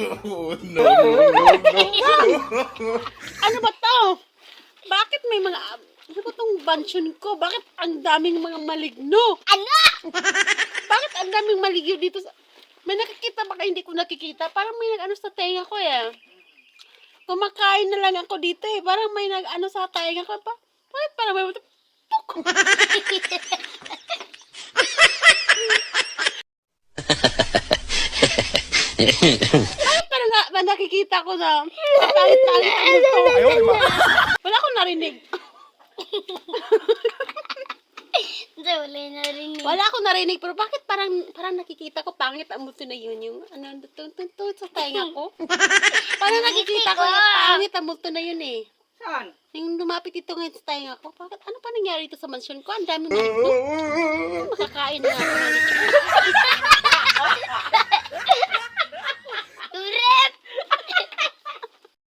Oh, no, no, no, no. Ano ba to? Bakit may mga... Ano ba tong bansyon ko? Bakit ang daming mga maligno? Ano? Bakit ang daming maligno dito sa... May nakikita ba kayo? Hindi ko nakikita. Parang may nag-ano sa tenga ko eh. Kumakain na lang ako dito eh. Parang may nag-ano sa tenga ko. Bakit parang may... Puk! Bakit parang nakikita ko na pangit-pangit ang multo? Wala akong narinig. Hindi, wala na rin. Wala akong narinig, pero bakit parang nakikita ko pangit ang multo na yun, yung ano, tuntun sa tenga ko? Parang nakikita ko yung pangit ang multo na yun eh. Saan? Yung lumapit ito ngayon sa tenga ko, bakit, ano pa nangyari ito sa mansyon ko? Ang dami multo. Makakain na ako.